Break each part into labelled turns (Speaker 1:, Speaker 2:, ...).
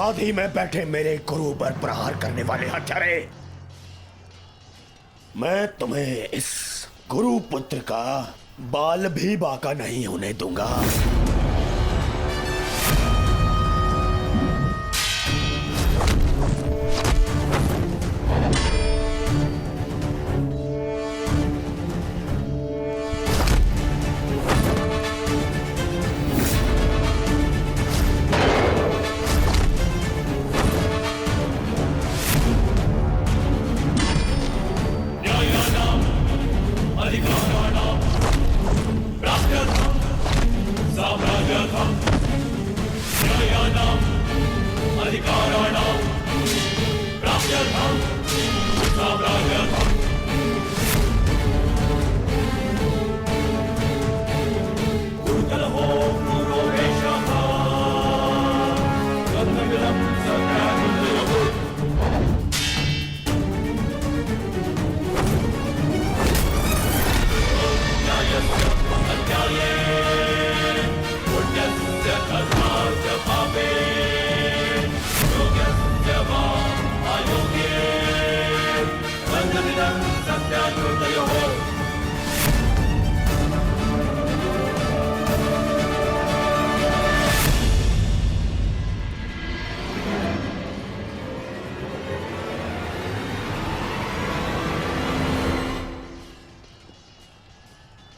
Speaker 1: समाधि में बैठे मेरे गुरु पर प्रहार करने वाले हत्यारे, मैं तुम्हें इस गुरु पुत्र का बाल भी बाका नहीं होने दूंगा।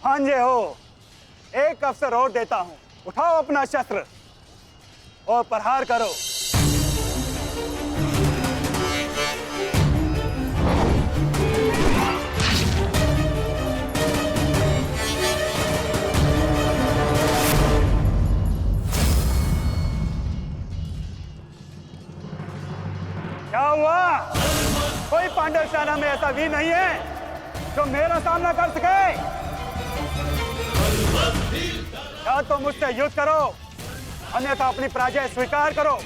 Speaker 2: भांजे हो, एक अवसर और देता हूं, उठाओ अपना शस्त्र और प्रहार करो। क्या हुआ? कोई पांडव सेना में ऐसा वीर नहीं है जो मेरा सामना कर सके? या तो मुझसे युद्ध करो, अन्यथा अपनी पराजय स्वीकार करो।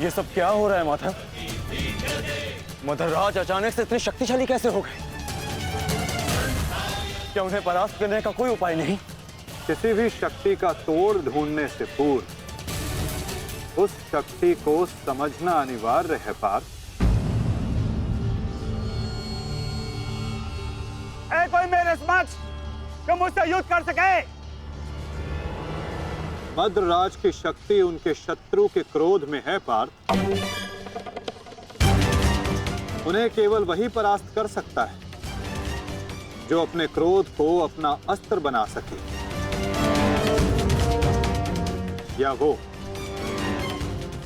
Speaker 3: ये सब क्या हो रहा है माधव? मदरराज अचानक से इतने शक्तिशाली कैसे हो गए? क्या उन्हें परास्त करने का कोई उपाय नहीं?
Speaker 4: किसी भी शक्ति का तोड़ ढूंढने से पूर्व उस शक्ति को समझना अनिवार्य है पार्थ।
Speaker 2: है कोई मेरे समक्ष जो मुझसे युद्ध कर सके?
Speaker 4: मद्रराज की शक्ति उनके शत्रु के क्रोध में है पार्थ। उन्हें केवल वही परास्त कर सकता है जो अपने क्रोध को अपना अस्त्र बना सके, या वो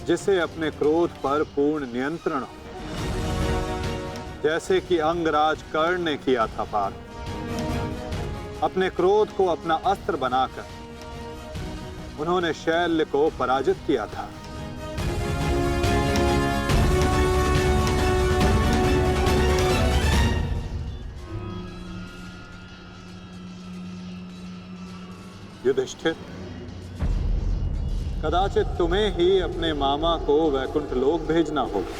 Speaker 4: जिसे अपने क्रोध पर पूर्ण नियंत्रण हो, जैसे कि अंगराज कर्ण ने किया था पार्थ। अपने क्रोध को अपना अस्त्र बनाकर उन्होंने शैल्य को पराजित किया था। युधिष्ठिर, कदाचित तुम्हें ही अपने मामा को वैकुंठ लोक भेजना होगा।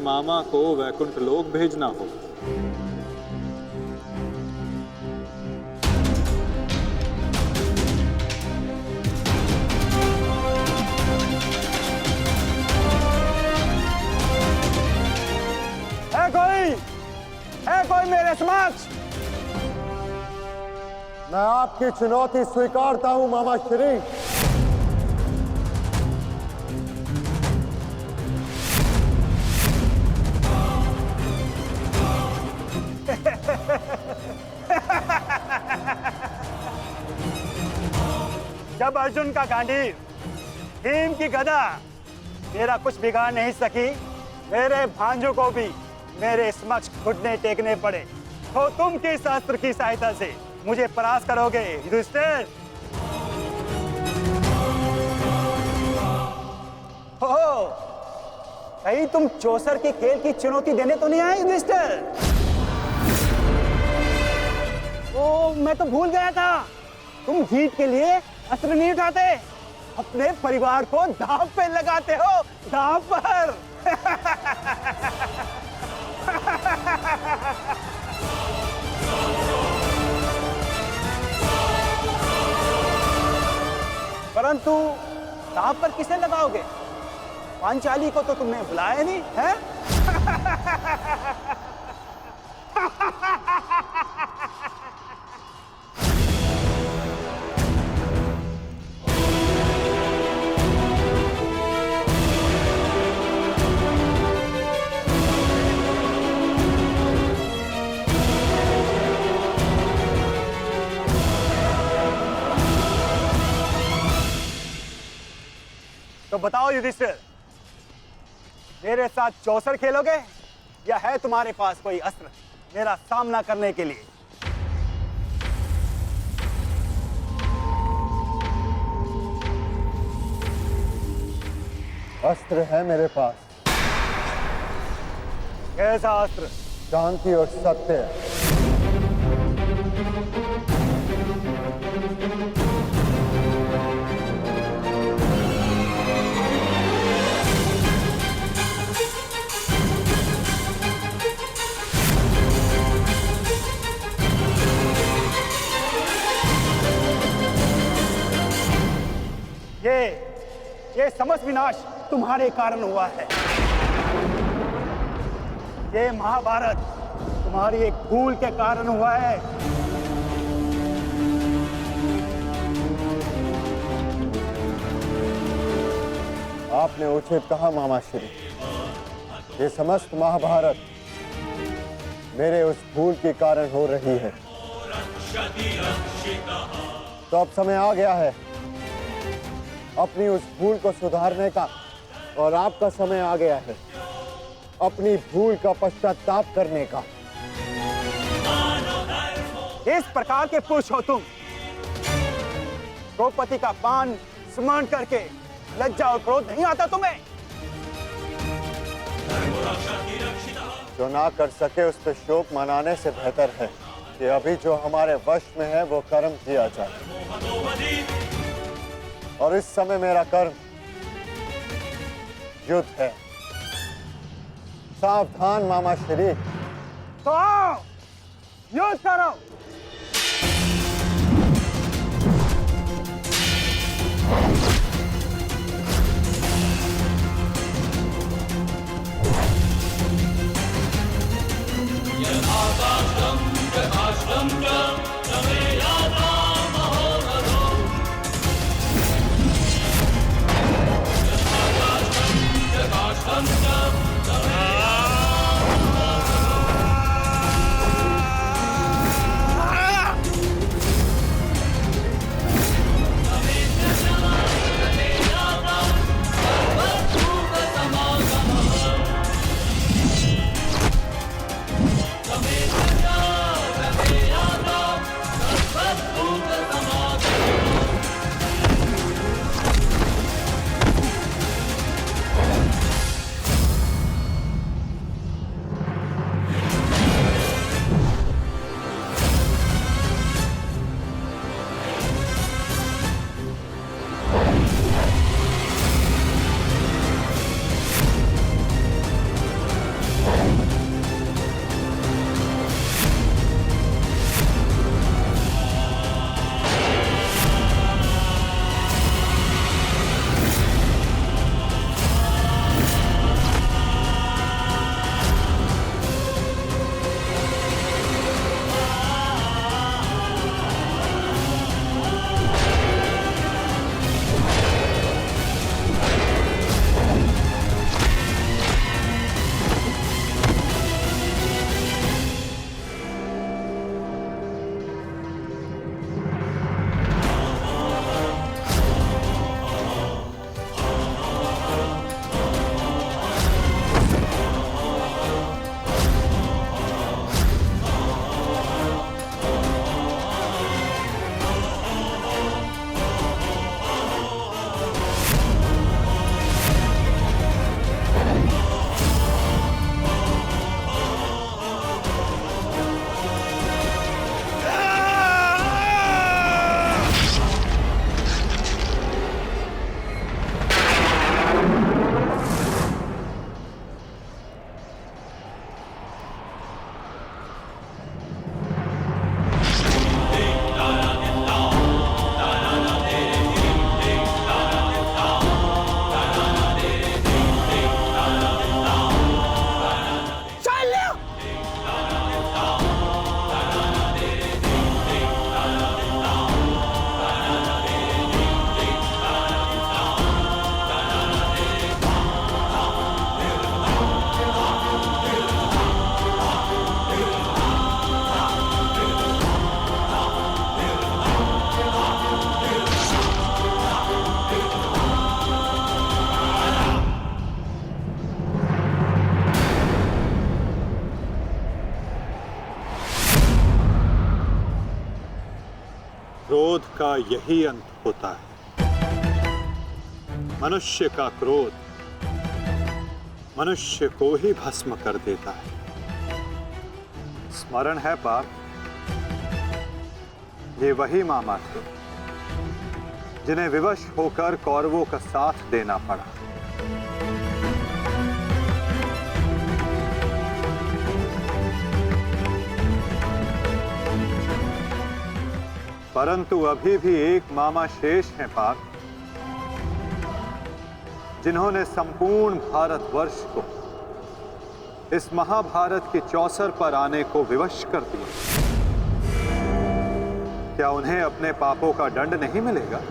Speaker 4: मामा को वैकुंठ लोक भेजना होगा।
Speaker 2: है कोई मेरे समक्ष?
Speaker 5: मैं आपकी चुनौती स्वीकारता हूं मामा श्री।
Speaker 2: जब अर्जुन का गांडीव, भीम की गदा मेरा कुछ बिगाड़ नहीं सकी, मेरे भांजों को भी मेरे समक्ष घुटने टेकने पड़े, तो तुम किस अस्त्र की सहायता से मुझे परास्त करोगे युधिष्ठिर? हो, कहीं तुम चौसर के खेल की चुनौती देने तो नहीं आए युधिष्ठिर? ओ, मैं तो भूल गया था, तुम जीत के लिए अस्त्र नहीं उठाते, अपने परिवार को दांव पे लगाते हो, दांव पर। परंतु दांव पर किसे लगाओगे? पांचाली को तो तुमने बुलाया नहीं है? तो बताओ युधिष्ठिर, मेरे साथ चौसर खेलोगे या है तुम्हारे पास कोई अस्त्र मेरा सामना करने के लिए?
Speaker 5: अस्त्र है मेरे पास,
Speaker 2: कैसा अस्त्र?
Speaker 5: शांति और सत्य।
Speaker 2: ये समस्त विनाश तुम्हारे कारण हुआ है। ये महाभारत तुम्हारी एक भूल के कारण हुआ है।
Speaker 5: आपने उचित कहा मामा श्री, ये समस्त महाभारत मेरे उस भूल के कारण हो रही है। तो अब समय आ गया है अपनी उस भूल को सुधारने का, और आपका समय आ गया है अपनी भूल का पश्चाताप करने का।
Speaker 2: इस प्रकार के पुरुष हो तुम, द्रौपदी का पान स्मरण करके लज्जा और क्रोध नहीं आता तुम्हें?
Speaker 5: जो ना कर सके उस पर शोक मनाने से बेहतर है कि अभी जो हमारे वश में है वो कर्म किया जाए, और इस समय मेरा कर्म युद्ध है। सावधान मामा श्री।
Speaker 2: तो आओ, युद्ध करो।
Speaker 4: का यही अंत होता है। मनुष्य का क्रोध मनुष्य को ही भस्म कर देता है। स्मरण है पाप, ये वही मामा थे जिन्हें विवश होकर कौरवों का साथ देना पड़ा। परंतु अभी भी एक मामा शेष हैं पाप, जिन्होंने संपूर्ण भारतवर्ष को इस महाभारत के चौसर पर आने को विवश कर दिया। क्या उन्हें अपने पापों का दंड नहीं मिलेगा?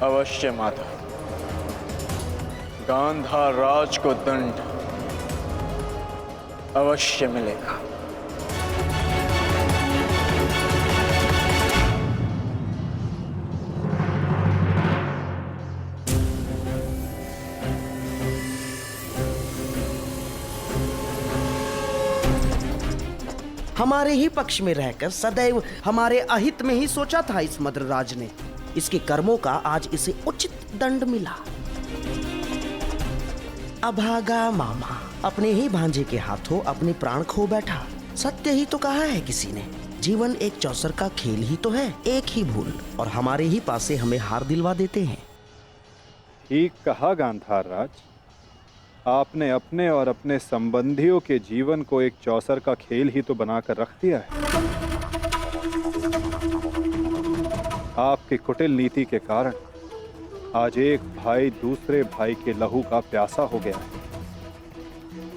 Speaker 6: अवश्य माता, गांधार राज को दंड अवश्य मिलेगा।
Speaker 7: हमारे ही पक्ष में रहकर सदैव हमारे अहित में ही सोचा था इस मद्रराज ने। इसके कर्मों का आज इसे उचित दंड मिला। अभागा मामा अपने ही भांजे के हाथों अपने प्राण खो बैठा। सत्य ही तो कहा है किसी ने, जीवन एक चौसर का खेल ही तो है। एक ही भूल और हमारे ही पासे हमें हार दिलवा देते हैं।
Speaker 4: ठीक कहा गांधार राज, आपने अपने और अपने संबंधियों के जीवन को एक चौसर का खेल ही तो बनाकर रख दिया है। आपकी कुटिल नीति के कारण आज एक भाई दूसरे भाई के लहू का प्यासा हो गया है।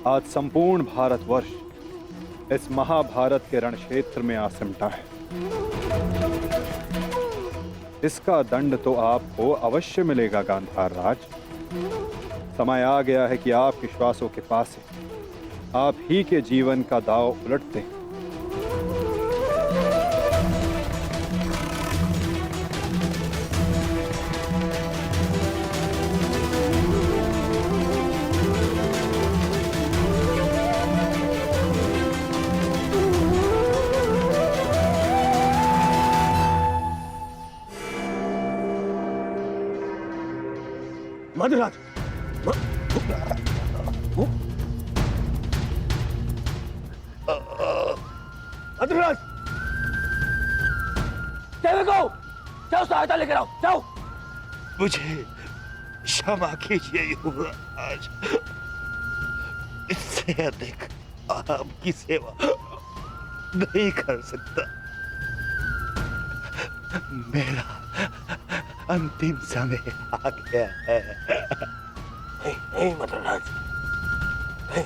Speaker 4: आज संपूर्ण भारतवर्ष इस महाभारत के रण क्षेत्र में आ सिमटा है। इसका दंड तो आपको अवश्य मिलेगा गांधार राज। समय आ गया है कि आपके श्वासों के पास है, आप ही के जीवन का दांव उलट दें।
Speaker 1: मद्रराज, मद्रराज,
Speaker 3: जाओ सहायता लेकर आओ, जाओ।
Speaker 1: मुझे क्षमा कीजिए युवराज, इससे अधिक आपकी सेवा नहीं कर सकता। मेरा अंतिम समय आ गया है।
Speaker 3: नहीं मद्रराज, नहीं।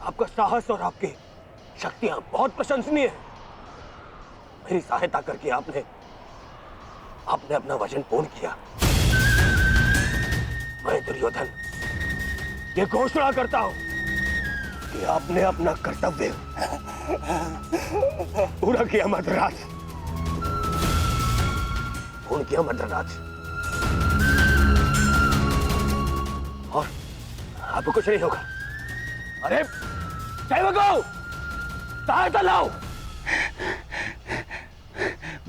Speaker 3: आपका साहस और आपकी शक्तियां बहुत प्रशंसनीय है। मेरी सहायता करके आपने अपना वचन पूर्ण किया। मैं दुर्योधन ये घोषणा करता हूं कि आपने अपना कर्तव्य पूरा किया मद्रराज, पूर्ण किया मद्रराज। और आपको कुछ नहीं होगा। अरे सेवकों, सहायता लाओ।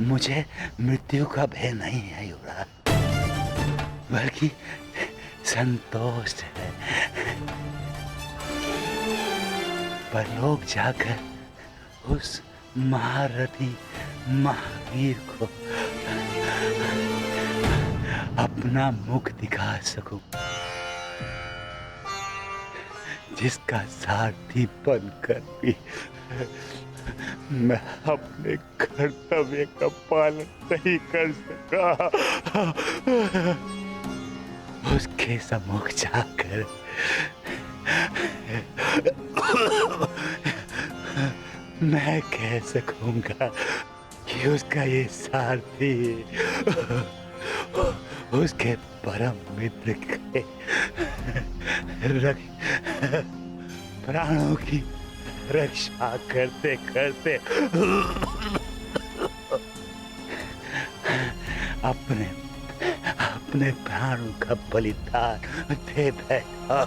Speaker 1: मुझे मृत्यु का भय नहीं है युवराज, बल्कि संतोष है। परलोक जाकर उस महारथी महावीर को अपना मुख दिखा सकूं, जिसका सारथी बनकर भी मैं अपने कर्तव्य का पालन नहीं कर सका। उसके सम्मुख जाकर मैं कह सकूंगा कि उसका ये सारथी उसके परम मित्र के प्राणों की
Speaker 2: रक्षा करते करते अपने अपने प्राणों का बलिदान दे बैठा।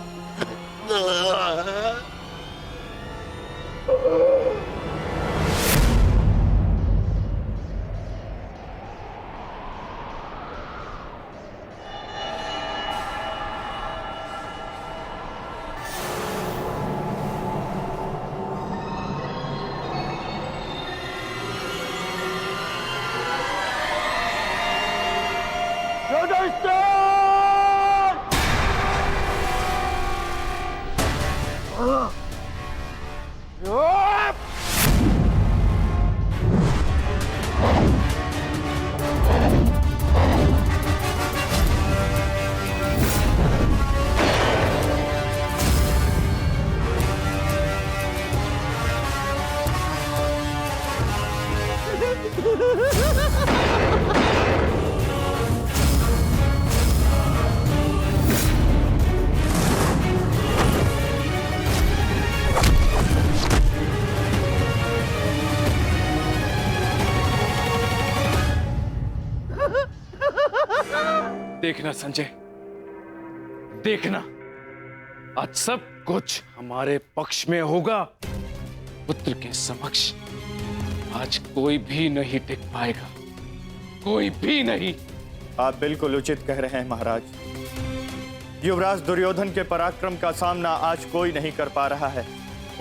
Speaker 6: देखना संजय, देखना, आज सब कुछ हमारे पक्ष में होगा। पुत्र के समक्ष आज कोई भी नहीं टिक पाएगा, कोई भी नहीं।
Speaker 5: आप बिल्कुल उचित कह रहे हैं महाराज। युवराज दुर्योधन के पराक्रम का सामना आज कोई नहीं कर पा रहा है।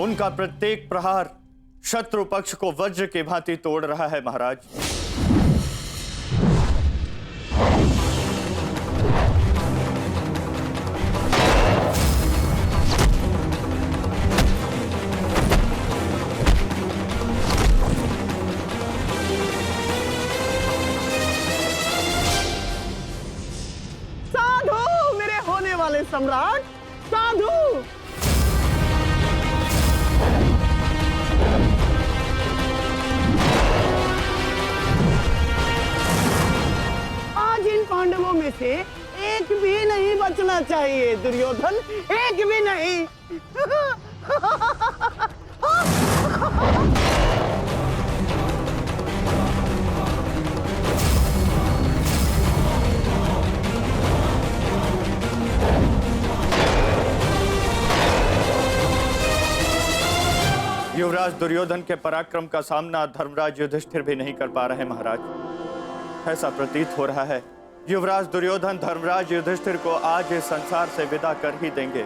Speaker 5: उनका प्रत्येक प्रहार शत्रु पक्ष को वज्र की भांति तोड़ रहा है महाराज।
Speaker 8: सम्राट, साधु। आज इन पांडवों में से एक भी नहीं बचना चाहिए दुर्योधन, एक भी नहीं।
Speaker 5: युवराज दुर्योधन के पराक्रम का सामना धर्मराज युधिष्ठिर भी नहीं कर पा रहे महाराज। ऐसा प्रतीत हो रहा है युवराज दुर्योधन धर्मराज युधिष्ठिर को आज इस संसार से विदा कर ही देंगे।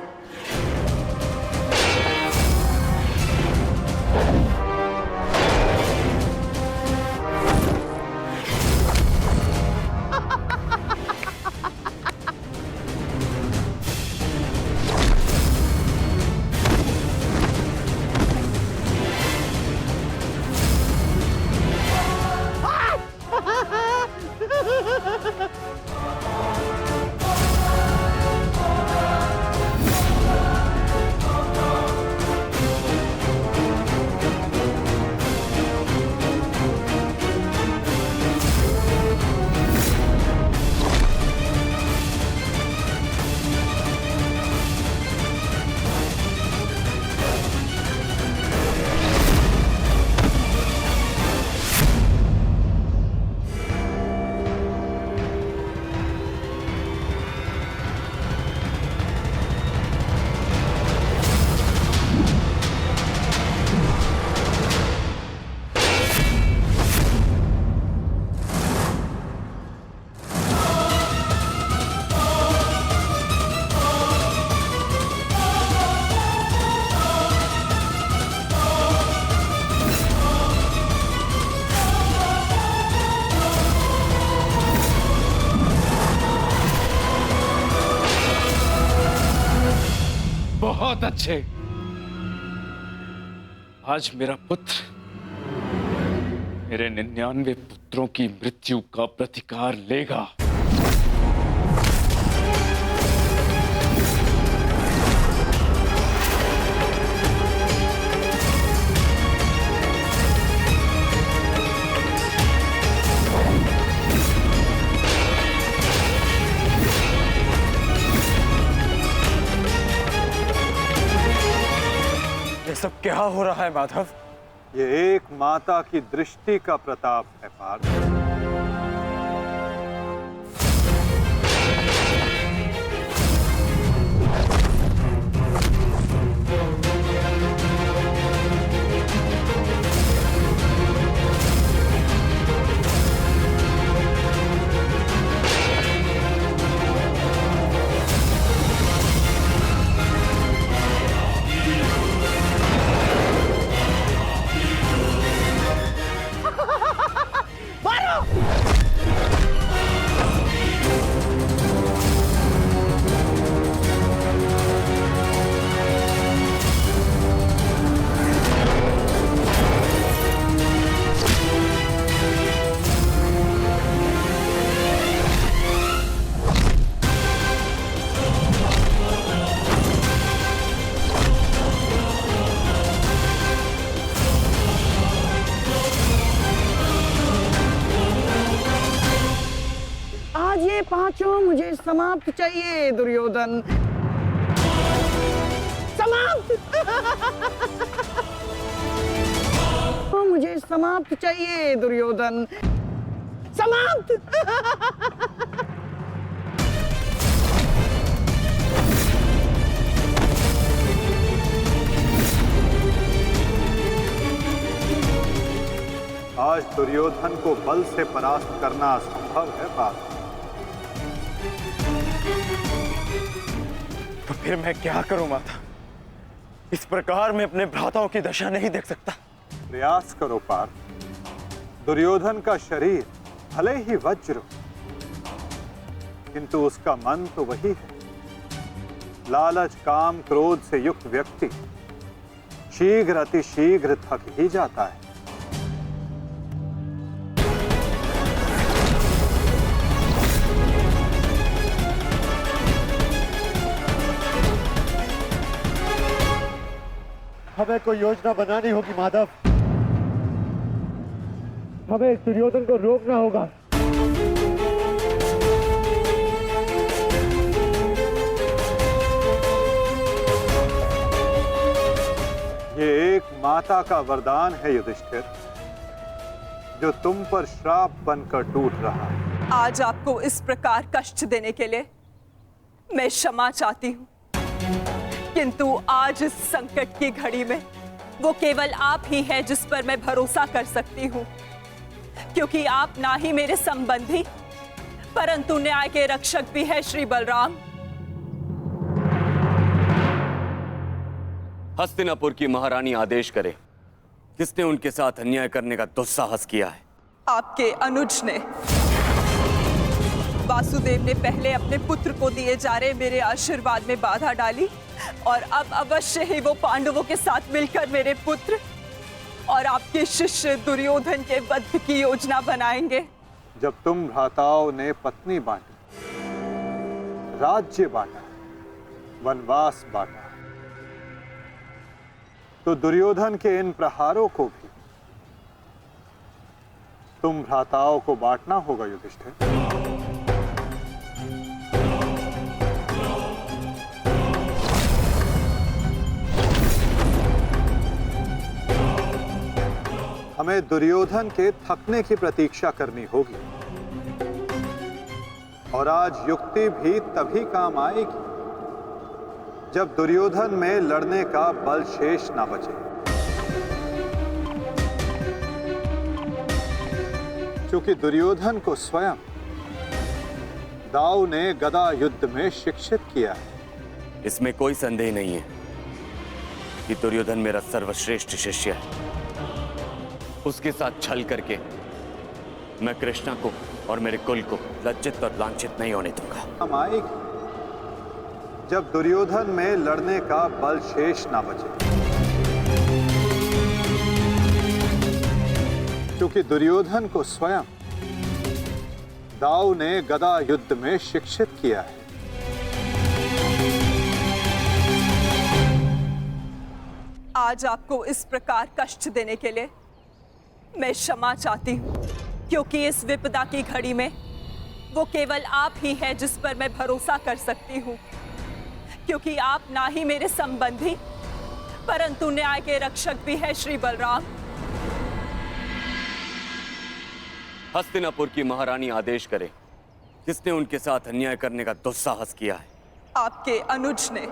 Speaker 6: बहुत अच्छे। आज मेरा पुत्र मेरे 99 पुत्रों की मृत्यु का प्रतिकार लेगा।
Speaker 2: ये सब
Speaker 3: क्या हो रहा है माधव?
Speaker 4: ये एक माता की दृष्टि का प्रताप है पार्थ।
Speaker 8: आज ये पांचों मुझे समाप्त चाहिए दुर्योधन, समाप्त। मुझे समाप्त चाहिए दुर्योधन, समाप्त।
Speaker 4: आज दुर्योधन को बल से परास्त करना असंभव है पार्थ।
Speaker 3: तो फिर मैं क्या करूं माता? इस प्रकार मैं अपने भ्राताओं की दशा नहीं देख सकता।
Speaker 4: प्रयास करो पार्थ। दुर्योधन का शरीर भले ही वज्र हो, किंतु उसका मन तो वही है। लालच, काम, क्रोध से युक्त व्यक्ति शीघ्र अतिशीघ्र थक ही जाता है।
Speaker 5: हमें कोई योजना बनानी होगी माधव। हमें दुर्योधन को रोकना होगा।
Speaker 4: ये एक माता का वरदान है युधिष्ठिर, जो तुम पर श्राप बनकर टूट रहा है।
Speaker 9: आज आपको इस प्रकार कष्ट देने के लिए मैं क्षमा चाहती हूँ, किंतु आज इस संकट की घड़ी में वो केवल आप ही हैं जिस पर मैं भरोसा कर सकती हूँ, क्योंकि आप ना ही मेरे संबंधी परंतु न्याय के रक्षक भी हैं श्री बलराम।
Speaker 10: हस्तिनापुर की महारानी आदेश करे, किसने उनके साथ अन्याय करने का दुस्साहस किया है?
Speaker 9: आपके अनुज ने। वासुदेव ने पहले अपने पुत्र को दिए जा रहे मेरे आशीर्वाद में बाधा डाली और अब अवश्य ही वो पांडवों के साथ मिलकर मेरे पुत्र और आपके शिष्य दुर्योधन के वध की योजना बनाएंगे।
Speaker 4: जब तुम भ्राताओं ने पत्नी बांटी, राज्य बांटा, वनवास बांटा, तो दुर्योधन के इन प्रहारों को भी तुम भ्राताओं को बांटना होगा युधिष्ठिर। हमें दुर्योधन के थकने की प्रतीक्षा करनी होगी, और आज युक्ति भी तभी काम आएगी जब दुर्योधन में लड़ने का बल शेष ना बचे। क्योंकि दुर्योधन को स्वयं दाऊ ने गदा युद्ध में शिक्षित किया है।
Speaker 10: इसमें कोई संदेह नहीं है कि दुर्योधन मेरा सर्वश्रेष्ठ शिष्य है। उसके साथ छल करके मैं कृष्णा को और मेरे कुल को लज्जित और लांछित नहीं होने दूंगा।
Speaker 4: हम आएगी जब दुर्योधन में लड़ने का बल शेष ना बचे, क्योंकि दुर्योधन को स्वयं दाऊ ने गदा युद्ध में शिक्षित किया है।
Speaker 9: आज आपको इस प्रकार कष्ट देने के लिए मैं क्षमा चाहती हूँ, क्योंकि इस विपदा की घड़ी में वो केवल आप ही हैं जिस पर मैं भरोसा कर सकती हूँ, क्योंकि आप ना ही मेरे संबंधी परंतु न्याय के रक्षक भी है श्री बलराम।
Speaker 10: हस्तिनापुर की महारानी आदेश करे, किसने उनके साथ अन्याय करने का दुस्साहस किया है?
Speaker 9: आपके अनुज ने।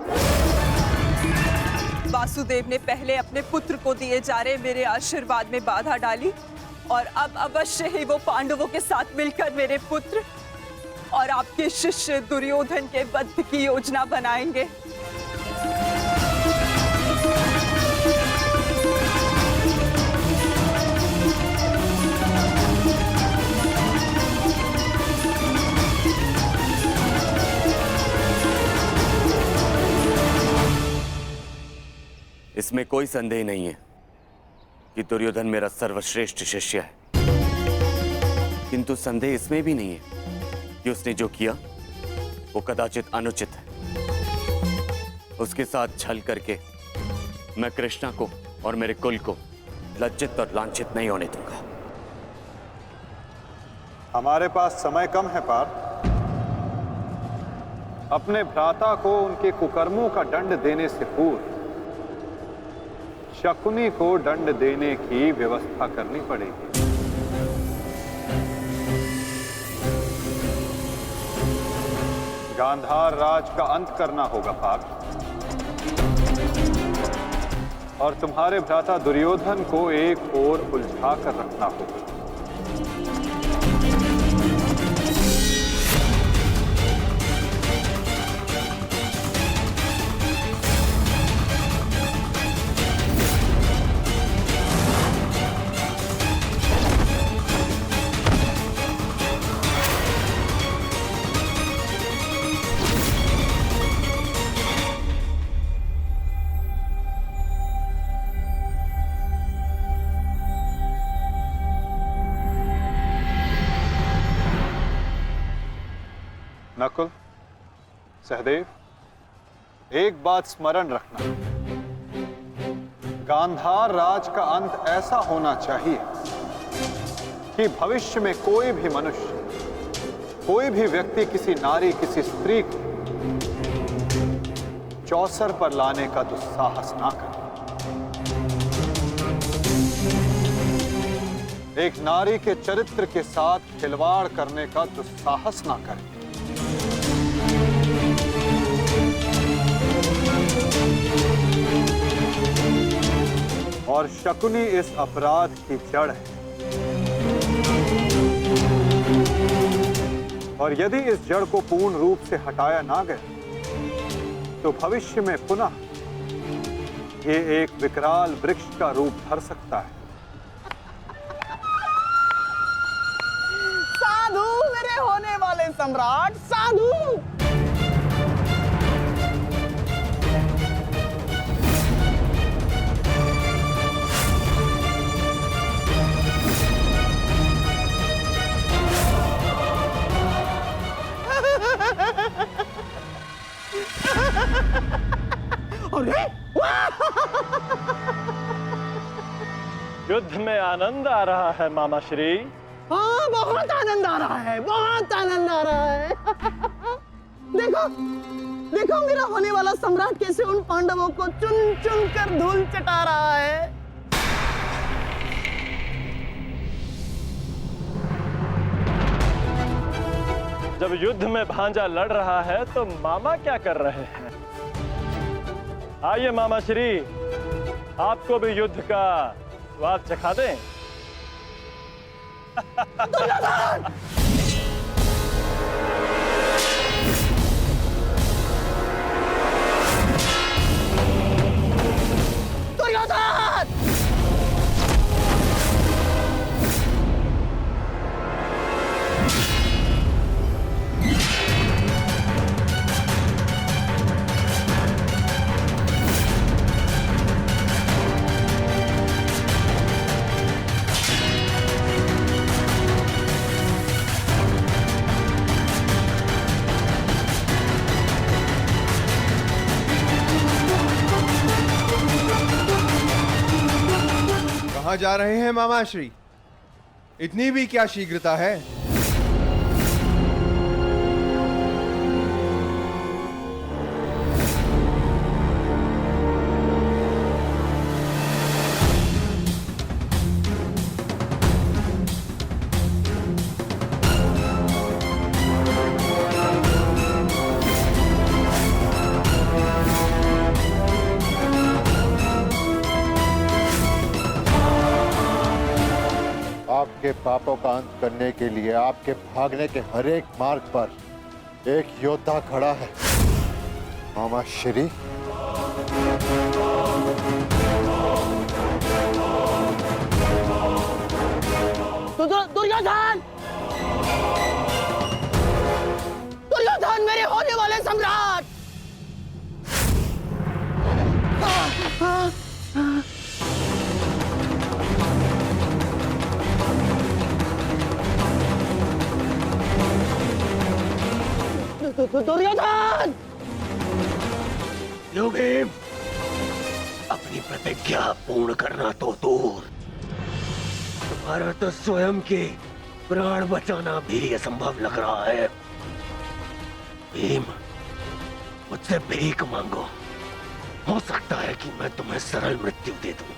Speaker 9: वासुदेव ने पहले अपने पुत्र को दिए जा रहे मेरे आशीर्वाद में बाधा डाली और अब अवश्य ही वो पांडवों के साथ मिलकर मेरे पुत्र और आपके शिष्य दुर्योधन के वध की योजना बनाएंगे।
Speaker 10: इसमें कोई संदेह नहीं है कि दुर्योधन मेरा सर्वश्रेष्ठ शिष्य है, किंतु संदेह इसमें भी नहीं है कि उसने जो किया वो कदाचित अनुचित है। उसके साथ छल करके मैं कृष्णा को और मेरे कुल को लज्जित और लांछित नहीं होने दूंगा।
Speaker 4: हमारे पास समय कम है पार्थ। अपने भ्राता को उनके कुकर्मों का दंड देने से पूर्व शकुनी को दंड देने की व्यवस्था करनी पड़ेगी। गांधार राज का अंत करना होगा पार्थ, और तुम्हारे भ्राता दुर्योधन को एक ओर उलझा कर रखना होगा। नकुल, सहदेव, एक बात स्मरण रखना, गांधार राज का अंत ऐसा होना चाहिए कि भविष्य में कोई भी मनुष्य, कोई भी व्यक्ति किसी नारी, किसी स्त्री को चौसर पर लाने का दुस्साहस ना करे। एक नारी के चरित्र के साथ खिलवाड़ करने का दुस्साहस ना करे। और शकुनी इस अपराध की जड़ है, और यदि इस जड़ को पूर्ण रूप से हटाया ना गया तो भविष्य में पुनः ये एक विकराल वृक्ष का रूप धर सकता है।
Speaker 8: साधु मेरे होने वाले सम्राट, साधु। अरे
Speaker 11: युद्ध में आनंद आ रहा है मामा श्री।
Speaker 8: हाँ, बहुत आनंद आ रहा है, बहुत आनंद आ रहा है। देखो देखो मेरा होने वाला सम्राट कैसे उन पांडवों को चुन चुन कर धूल चटा रहा है।
Speaker 11: जब युद्ध में भांजा लड़ रहा है तो मामा क्या कर रहे हैं? आइए मामा श्री, आपको भी युद्ध का स्वाद चखा दें।
Speaker 8: दुर्योधन!
Speaker 12: कहाँ जा रहे हैं मामाश्री? इतनी भी क्या शीघ्रता है?
Speaker 5: पापों का अंत करने के लिए आपके भागने के हर एक मार्ग पर एक योद्धा खड़ा है, मामा श्री।
Speaker 8: दुर्योधन! दुर्योधन, मेरे होने वाले सम्राट! दुर्योधन!
Speaker 3: लो भीम, अपनी प्रतिज्ञा पूर्ण करना तो दूर, तुम्हारा तो स्वयं के प्राण बचाना भी असंभव लग रहा है। भीम, मुझसे भीख मांगो, हो सकता है कि मैं तुम्हें सरल मृत्यु दे दूं।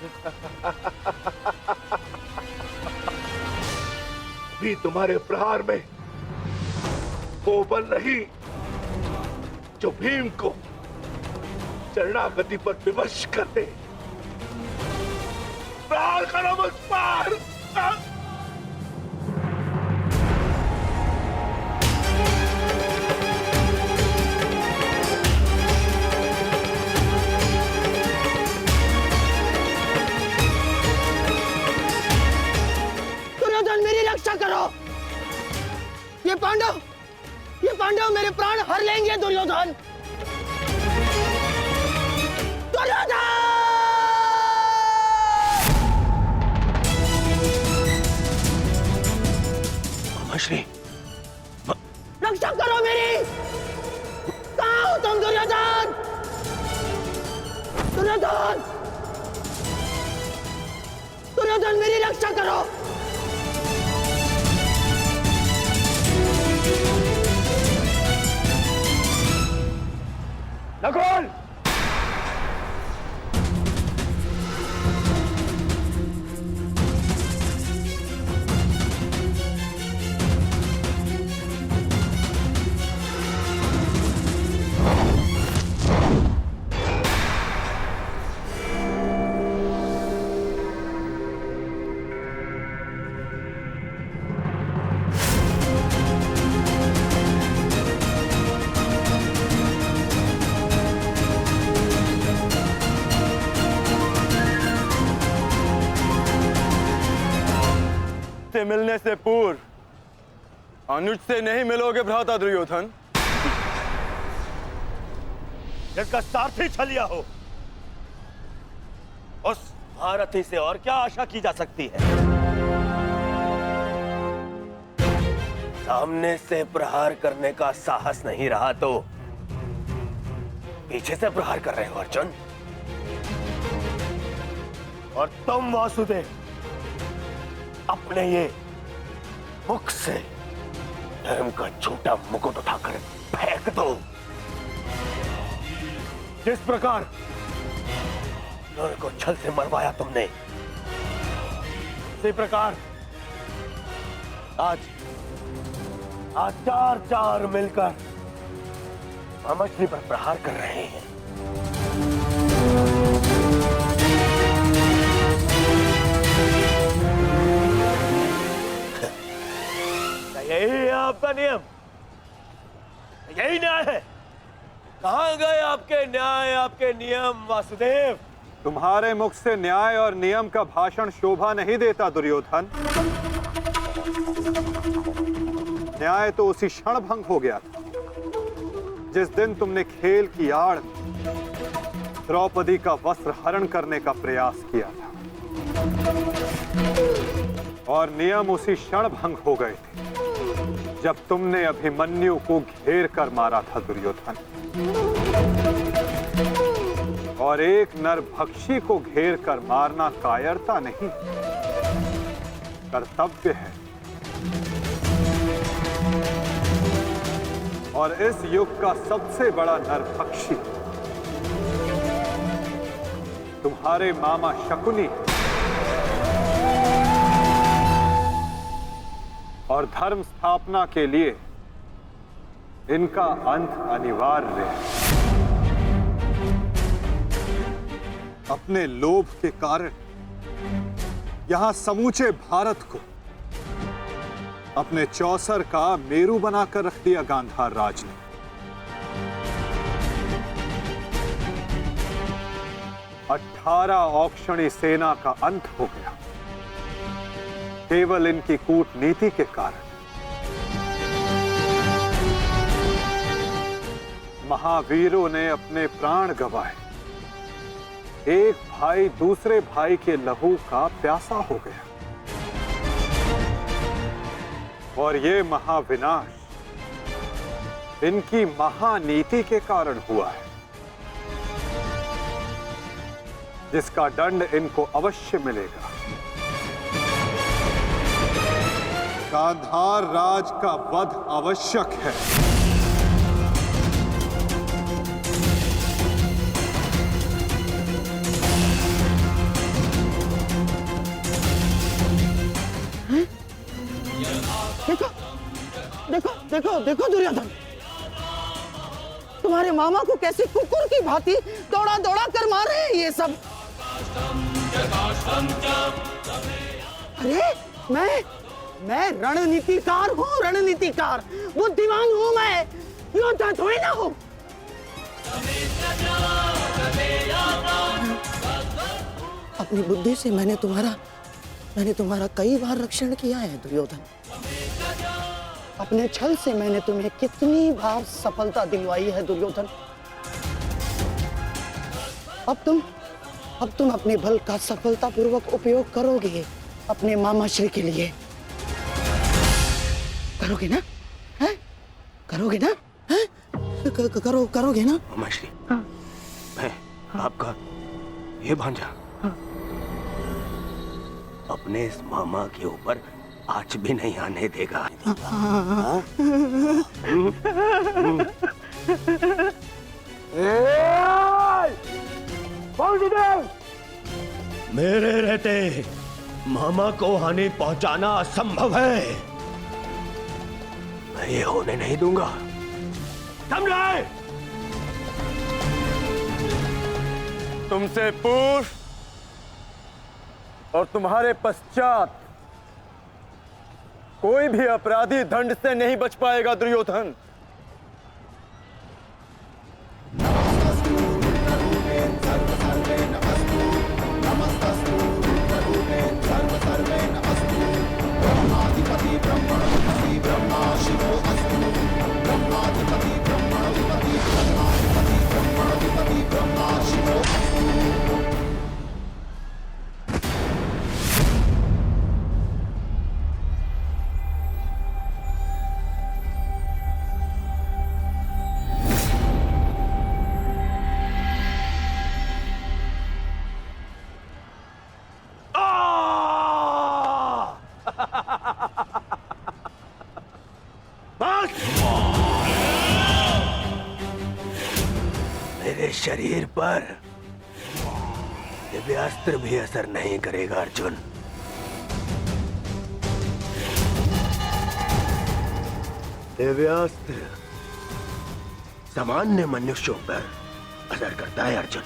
Speaker 13: भी तुम्हारे प्रहार में वो बल नहीं जो भीम को शरणागति पर विवश कर दे। प्रहार करो मुझ पर।
Speaker 8: दुर्योधन, मेरी रक्षा करो। ये पांडव मेरे प्राण हर लेंगे। दुर्योधन! दुर्योधन!
Speaker 3: मामाश्री,
Speaker 8: रक्षा करो मेरी। कहाँ हो तुम दुर्योधन? दुर्योधन! दुर्योधन, मेरी रक्षा करो।
Speaker 3: नकुल!
Speaker 5: से मिलने से पूर्व अनुज से नहीं मिलोगे भ्राता दुर्योधन।
Speaker 2: जिसका सारथी छलिया हो, उस महारथी से और क्या आशा की जा सकती है?
Speaker 3: सामने से प्रहार करने का साहस नहीं रहा तो पीछे से प्रहार कर रहे हो अर्जुन।
Speaker 2: और तुम वासुदेव, अपने ये मुख से धर्म का झूठा मुकुट उठाकर फेंक दो। जिस प्रकार नर को छल से मरवाया तुमने, उसी प्रकार आज चार मिलकर मामाश्री पर प्रहार कर रहे हैं। यही है आपका नियम, यही न्याय है। कहां गए आपके न्याय, आपके नियम वासुदेव?
Speaker 4: तुम्हारे मुख से न्याय और नियम का भाषण शोभा नहीं देता दुर्योधन। न्याय तो उसी क्षण भंग हो गया था जिस दिन तुमने खेल की आड़ द्रौपदी का वस्त्र हरण करने का प्रयास किया था, और नियम उसी क्षण भंग हो गए थे जब तुमने अभिमन्यु को घेर कर मारा था दुर्योधन। और एक नरभक्षी को घेर कर मारना कायरता नहीं, कर्तव्य है। और इस युग का सबसे बड़ा नरभक्षी तुम्हारे मामा शकुनी और धर्म स्थापना के लिए इनका अंत अनिवार्य है। अपने लोभ के कारण यहां समूचे भारत को अपने चौसर का मेरू बनाकर रख दिया गांधार राज ने। 18 औक्षणी सेना का अंत हो गया केवल इनकी कूटनीति के कारण। महावीरों ने अपने प्राण गंवाए। एक भाई दूसरे भाई के लहू का प्यासा हो गया और ये महाविनाश इनकी महानीति के कारण हुआ है, जिसका दंड इनको अवश्य मिलेगा। गांधार राज का वध आवश्यक है।
Speaker 8: देखो देखो देखो देखो दुर्योधन, तुम्हारे मामा को कैसे कुकुर की भांति दौड़ा दौड़ा कर मार रहे हैं ये सब। अरे मैं रणनीतिकार हूँ, रणनीतिकार, बुद्धिमान हूँ मैं, योद्धा थोड़ी ना हूँ। अपनी बुद्धि से मैंने तुम्हारा कई बार रक्षण किया है दुर्योधन। अपने छल से मैंने तुम्हें कितनी बार सफलता दिलवाई है दुर्योधन। अब तुम अपने बल का सफलतापूर्वक उपयोग करोगे अपने मामा श्री के लिए। करोगे ना? हैं? करोगे ना? हैं? करोगे ना?
Speaker 3: मामा श्री, मैं आपका ये भांजा अपने इस मामा के ऊपर आज भी नहीं आने देगा।
Speaker 1: मेरे रहते मामा को हानि पहुंचाना असंभव है।
Speaker 3: मैं ये होने नहीं दूंगा, समझे?
Speaker 10: तुमसे पूर्व और तुम्हारे पश्चात कोई भी अपराधी दंड से नहीं बच पाएगा दुर्योधन।
Speaker 3: मेरे शरीर पर दिव्यास्त्र भी असर नहीं करेगा अर्जुन। दिव्यास्त्र सामान्य मनुष्यों पर असर करता है अर्जुन,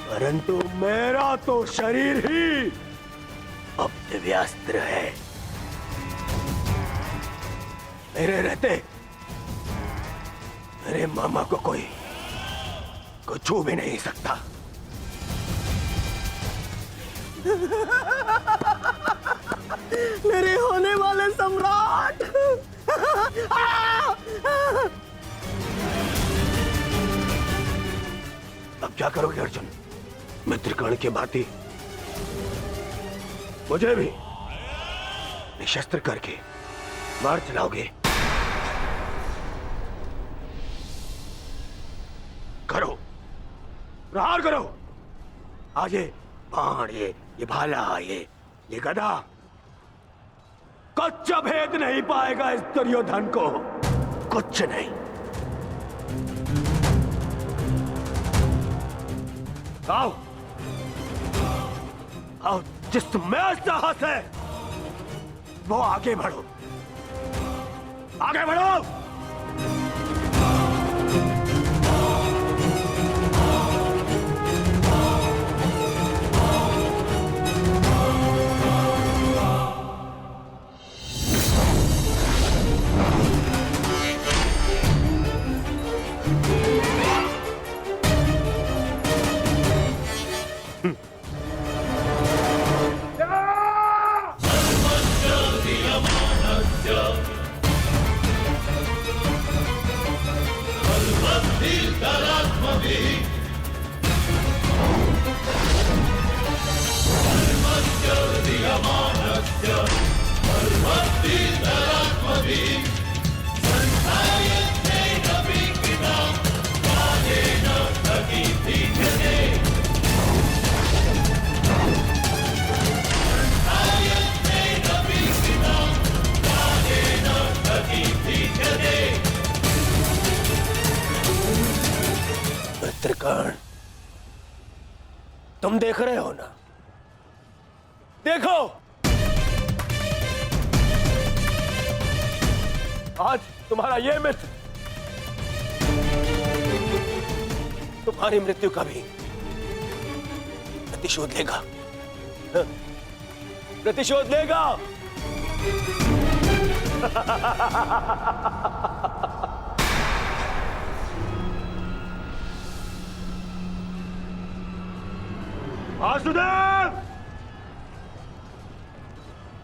Speaker 3: परंतु मेरा तो शरीर ही अब दिव्यास्त्र है। मेरे रहते मेरे मामा को कोई छू भी नहीं सकता।
Speaker 8: मेरे होने वाले सम्राट।
Speaker 3: अब क्या करोगे अर्जुन? मित्रकर्ण के भांति मुझे भी निशस्त्र करके मार चलाओगे? करो, प्रहार करो। आज ये बाण, ये भाला, ये गदा कुछ भेद नहीं पाएगा इस दुर्योधन को, कुछ नहीं। आओ आओ, जिसमें साहस है वो आगे बढ़ो, आगे बढ़ो। देख रहे हो ना, देखो आज तुम्हारा ये मित्र तुम्हारी मृत्यु का भी प्रतिशोध लेगा, प्रतिशोध लेगा। वासुदेव,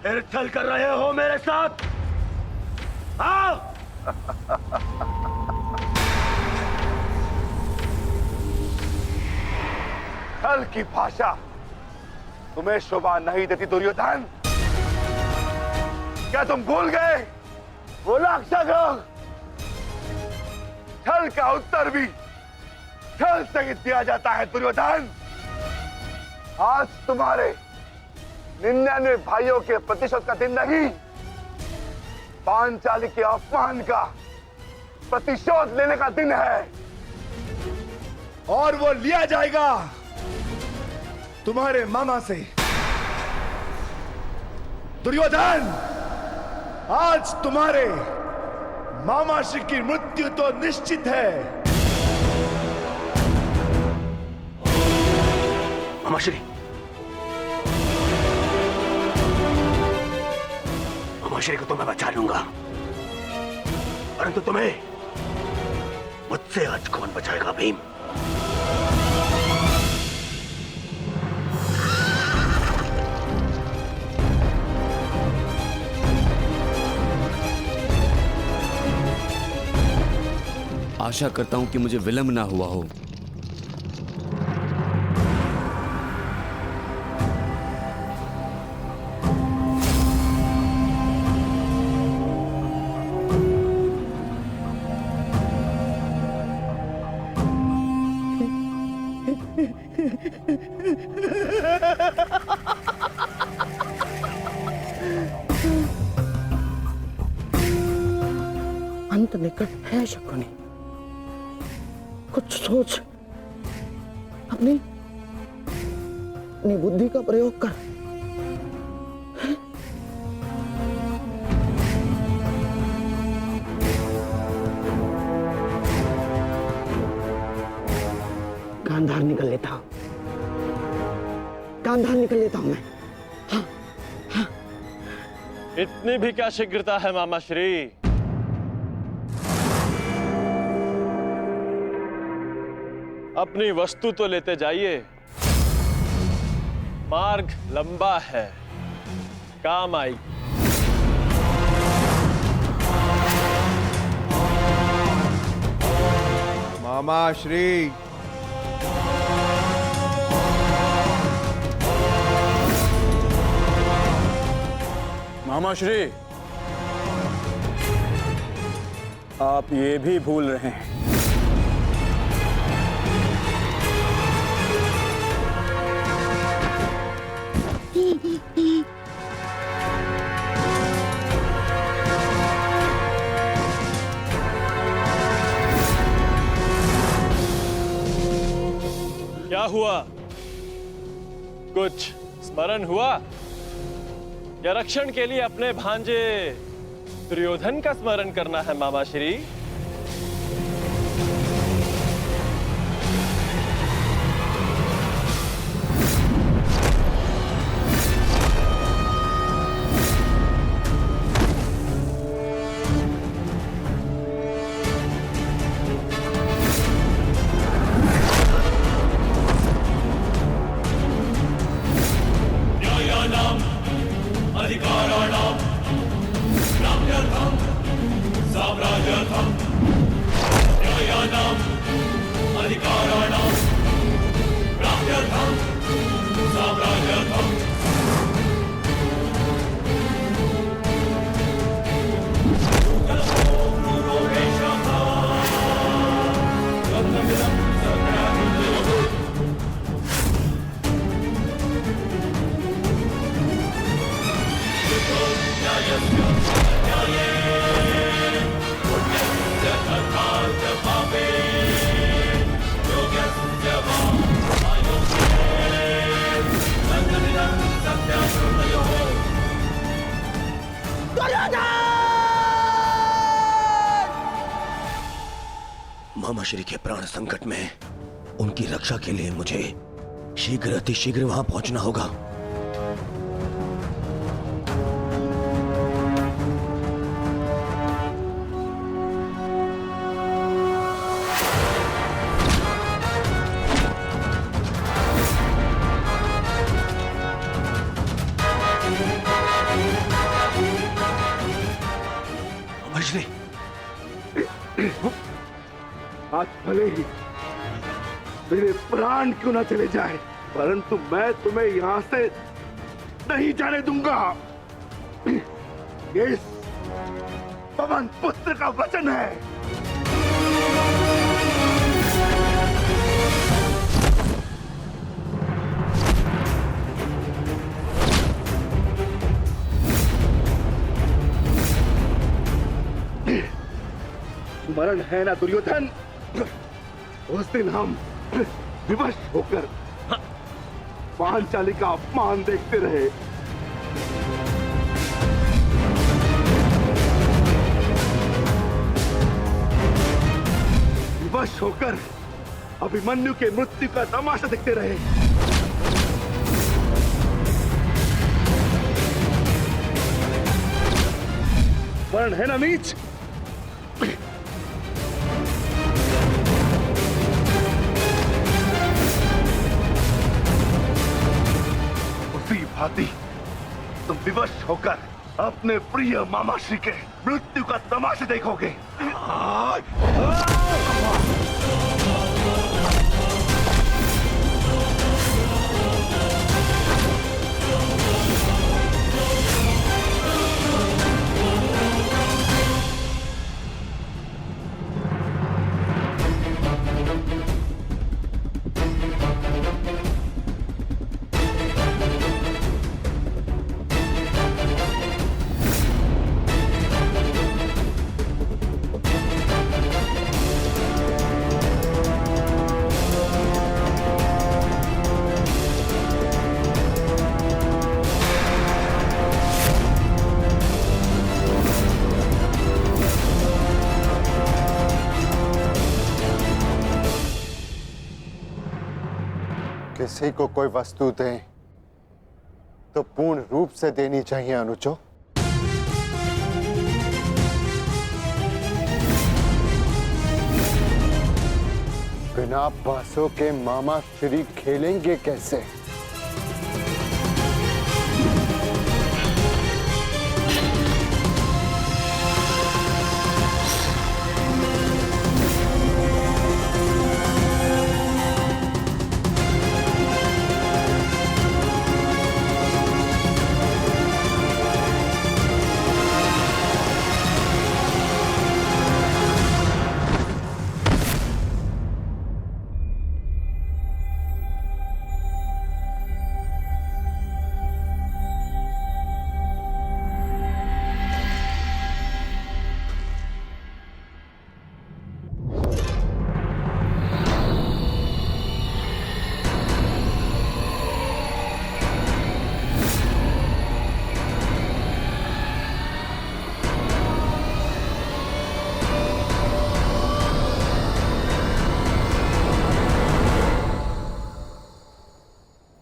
Speaker 3: फिर छल कर रहे हो मेरे साथ? हाँ?
Speaker 13: छल की भाषा तुम्हें शोभा नहीं देती दुर्योधन। क्या तुम भूल गए वो लाक्षागृह? छल का उत्तर भी छल से ही दिया जाता है दुर्योधन। आज तुम्हारे 99 भाइयों के प्रतिशोध का दिन नहीं, पांचाली के अपमान का प्रतिशोध लेने का दिन है, और वो लिया जाएगा तुम्हारे मामा से। दुर्योधन, आज तुम्हारे मामा श्री की मृत्यु तो निश्चित है।
Speaker 3: मामा श्री, मामा श्री को तो मैं बचा लूंगा, परंतु तुम्हें मुझसे आज कौन बचाएगा भीम?
Speaker 10: आशा करता हूं कि मुझे विलंब ना हुआ हो।
Speaker 8: अंत निकट है शकुनी, कुछ सोच, अपनी बुद्धि का प्रयोग कर। गांधार निकल लेता हूं, गांधार निकल लेता हूं मैं।
Speaker 11: इतनी भी क्या शीघ्रता है मामा श्री? अपनी वस्तु तो लेते जाइए, मार्ग लंबा है, काम आई।
Speaker 12: मामा श्री,
Speaker 14: मामा श्री, आप ये भी भूल रहे हैं
Speaker 11: क्या हुआ? कुछ स्मरण हुआ या रक्षण के लिए अपने भांजे दुर्योधन का स्मरण करना है मामा श्री?
Speaker 1: मामाश्री के प्राण संकट में उनकी रक्षा के लिए मुझे शीघ्र अतिशीघ्र वहां पहुंचना होगा। मामाश्री,
Speaker 13: आज भले ही मेरे प्राण क्यों ना चले जाए, परंतु मैं तुम्हें यहां से नहीं जाने दूंगा। ये इस पवन पुत्र का वचन है। स्मरण है ना दुर्योधन, उस दिन हम विवश होकर पांचाली का अपमान देखते रहे। विवश होकर अभिमन्यु के मृत्यु का तमाशा देखते रहे। वर्ण है ना नीच, भांति तुम विवश होकर अपने प्रिय मामाश्री के मृत्यु का तमाशा देखोगे।
Speaker 5: किसी को कोई वस्तु दें तो पूर्ण रूप से देनी चाहिए अनुजो। बिना पैसों के मामा श्री खेलेंगे कैसे?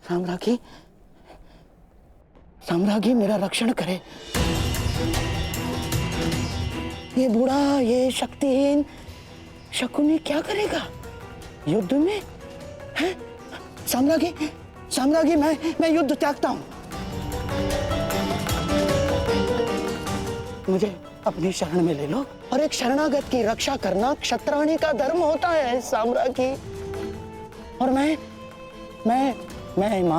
Speaker 8: साम्राज्ञी, साम्राज्ञी मेरा रक्षण करे। ये बूढ़ा, ये शक्तिहीन शकुनी क्या करेगा युद्ध में? है साम्राज्ञी, साम्राज्ञी मैं युद्ध त्यागता हूं। मुझे अपनी शरण में ले लो, और एक शरणागत की रक्षा करना क्षत्राणी का धर्म होता है साम्राज्ञी। और मैं मामा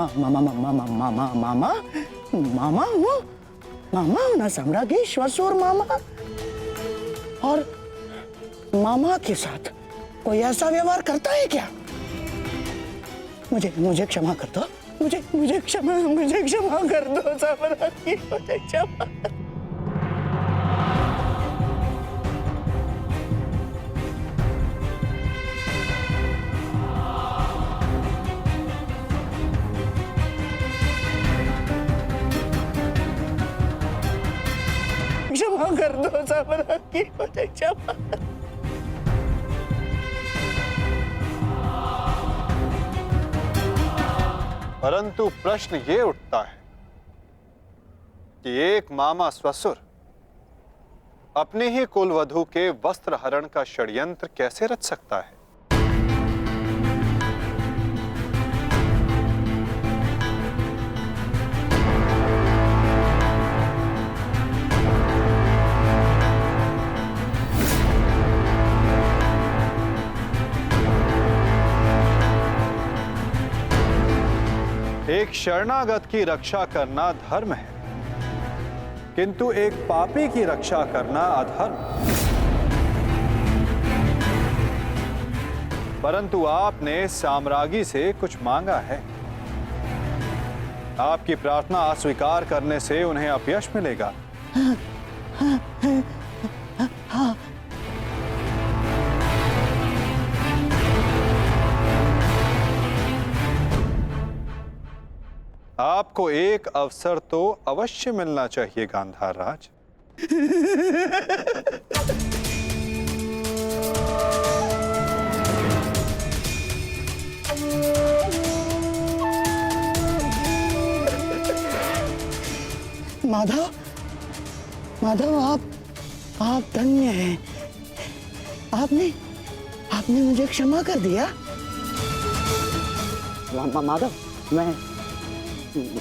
Speaker 8: हूँ ना साम्राज्ञी, श्वशुर मामा। और मामा के साथ कोई ऐसा व्यवहार करता है क्या? मुझे क्षमा कर दो, मुझे क्षमा कर दो साम्राज्ञी, मुझे क्षमा। क्षमा कर दो साम्राज्ञी, मुझे क्षमा।
Speaker 4: परंतु प्रश्न ये उठता है कि एक मामा ससुर अपने ही कुलवधू के वस्त्र हरण का षड्यंत्र कैसे रच सकता है? एक शरणागत की रक्षा करना धर्म है, किंतु एक पापी की रक्षा करना अधर्म। परंतु आपने साम्राज्ञी से कुछ मांगा है। आपकी प्रार्थना अस्वीकार करने से उन्हें अपयश मिलेगा। आपको एक अवसर तो अवश्य मिलना चाहिए गांधार राज।
Speaker 8: माधव, माधव, आप धन्य हैं। आपने मुझे क्षमा कर दिया। माधव, मैं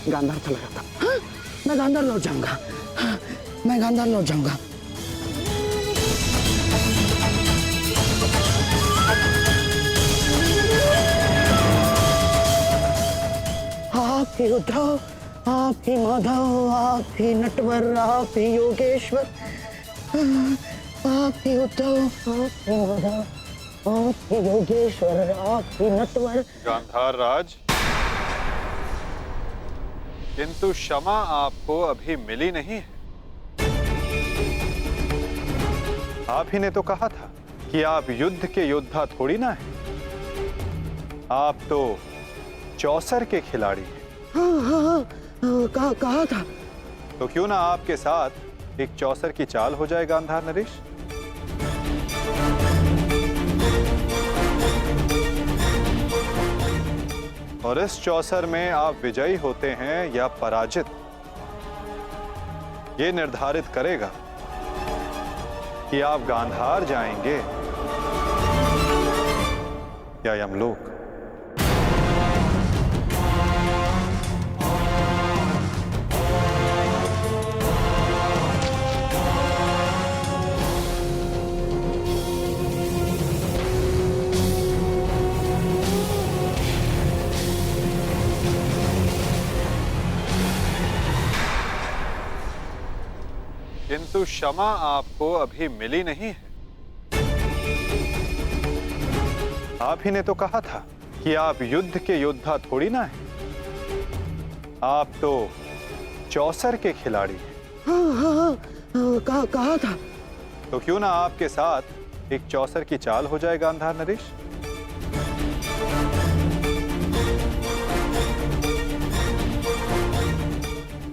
Speaker 8: गांधार चला जाता। हाँ, मैं गांधार लौट जाऊंगा। हाँ, मैं गांधार लौट जाऊंगा। आप ही उद्धव, आप ही माधव, आप ही नटवर, आप ही योगेश्वर, आप ही उद्धव, आप ही माधव, आप ही योगेश्वर, आप ही नटवर।
Speaker 4: गांधार राज, किंतु क्षमा आपको अभी मिली नहीं है। आप ही ने तो कहा था कि आप युद्ध के योद्धा थोड़ी ना हैं। आप तो चौसर के खिलाड़ी हैं।
Speaker 8: हाँ, कहा था।
Speaker 4: तो क्यों ना आपके साथ एक चौसर की चाल हो जाए गांधार नरेश? और इस चौसर में आप विजयी होते हैं या पराजित, ये निर्धारित करेगा कि आप गांधार जाएंगे या यमलोक। किंतु क्षमा आपको अभी मिली नहीं है। आप ही ने तो कहा था कि आप युद्ध के योद्धा थोड़ी ना हैं। आप तो चौसर के खिलाड़ी हैं।
Speaker 8: हाँ, कहा था।
Speaker 4: तो क्यों ना आपके साथ एक चौसर की चाल हो जाए गांधार नरेश?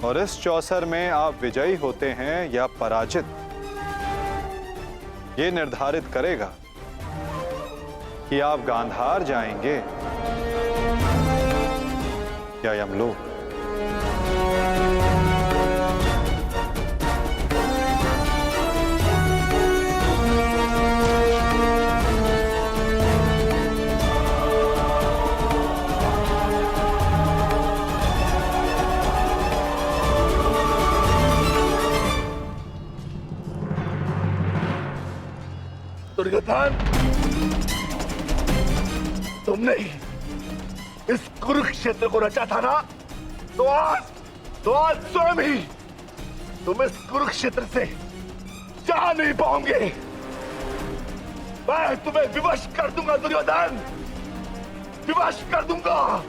Speaker 4: और इस चौसर में आप विजयी होते हैं या पराजित, ये निर्धारित करेगा कि आप गांधार जाएंगे या यमलोक।
Speaker 13: दुर्योधन, तुमने इस कुरुक्षेत्र को रचा था ना, तो आज स्वयं ही तुम इस कुरुक्षेत्र से जा नहीं पाओगे। मैं तुम्हें विवश कर दूंगा दुर्योधन, विवश कर दूंगा।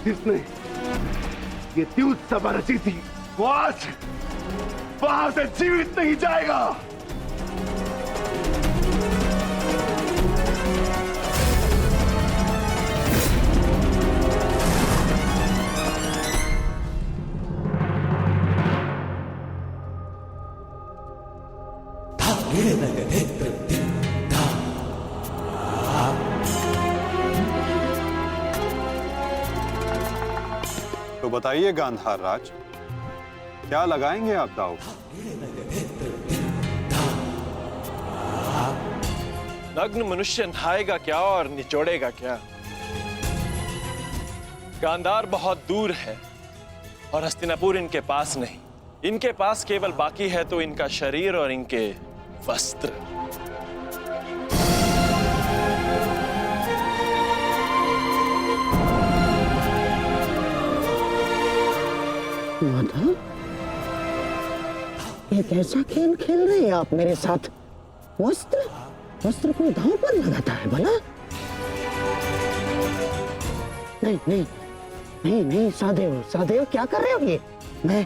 Speaker 13: जिसने ये द्यूत सभा रची थी, वो आज वहां से जीवित नहीं जाएगा।
Speaker 4: तो बताइए गांधार राज, क्या लगाएंगे आप दाव?
Speaker 11: नग्न मनुष्य नहाएगा क्या और निचोड़ेगा क्या? गांधार बहुत दूर है और हस्तिनापुर इनके पास नहीं। इनके पास केवल बाकी है तो इनका शरीर और इनके वस्त्र।
Speaker 8: माधव, ये कैसा खेल खेल रहे हैं आप मेरे साथ? वस्त्र वस्त्र कोई दांव पर लगाता है भला? नहीं नहीं नहीं नहीं, सादेव सादेव क्या कर रहे हो ये? मैं